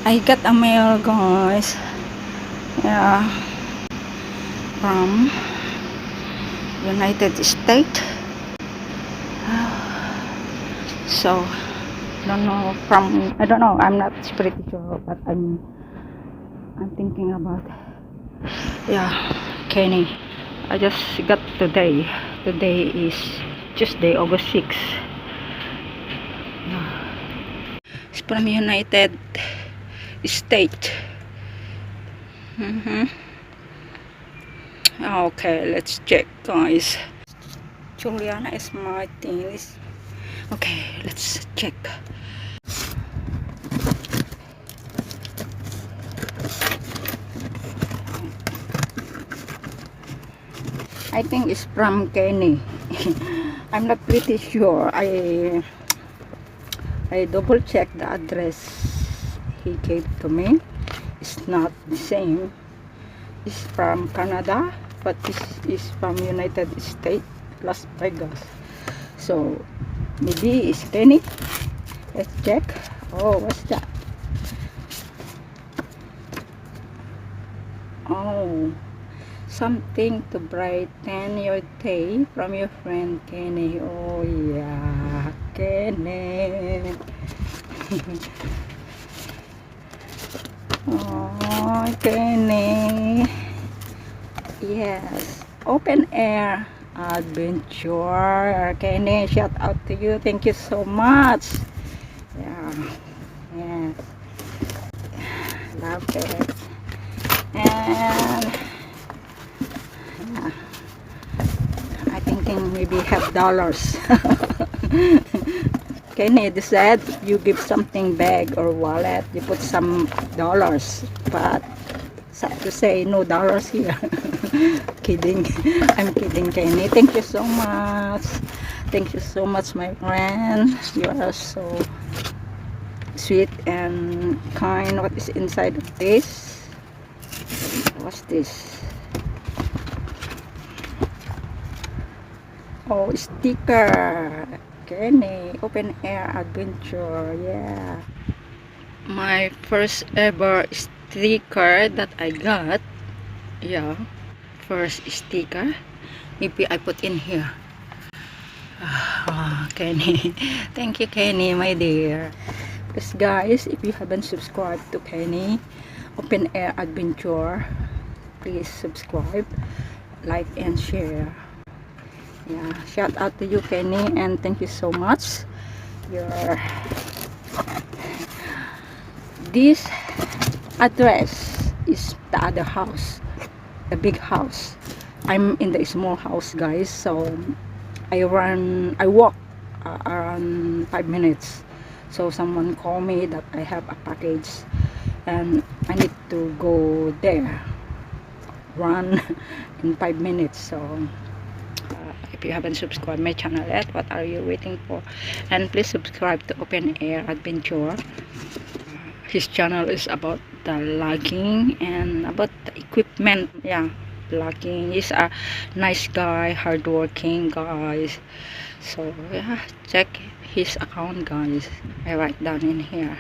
I got a mail, guys. Yeah, from United States. So I don't know, I'm not pretty sure, but I'm thinking about, yeah, Kenny. I just got today. Today is Tuesday, August 6th. It's from United States. Okay, let's check, guys. Juliana is Martinez. Okay, let's check. I think it's from Kenny. I'm not pretty sure. I double checked the address he gave to me. It's not the same. It's from Canada, but this is from United States, Las Vegas. So maybe it's Kenny. Let's check. Oh, what's that? Oh, something to brighten your day from your friend Kenny. Oh yeah, Kenny. Oh, Kenny. Yes, open air adventure. Kenny, shout out to you. Thank you so much. Yeah, yes, love it. And yeah, I thinking maybe have dollars. Kenny, they said you give something bag or wallet, you put some dollars, but sad to say no dollars here. Kidding. I'm kidding, Kenny. Thank you so much. Thank you so much, my friend. You are so sweet and kind. What is inside of this? What's this? Oh, sticker. Kenny, open air adventure. Yeah, my first ever sticker that I got. Yeah, first sticker. Maybe I put in here. Kenny. Thank you, Kenny, my dear. Please, guys, if you haven't subscribed to Kenny Open Air Adventure, please subscribe, like, and share. Yeah, shout out to you, Kenny, and thank you so much. This address is the other house, the big house. I'm in the small house, guys, so I walk around 5 minutes. So someone called me that I have a package and I need to go there, run in 5 minutes. So if you haven't subscribed my channel yet, what are you waiting for? And please subscribe to Open Air Adventure. His channel is about the logging and about the equipment. Yeah, logging. He's a nice guy, hardworking guys. So yeah, check his account, guys. I write down in here.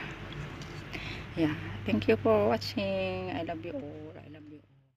Yeah, thank you for watching. I love you all.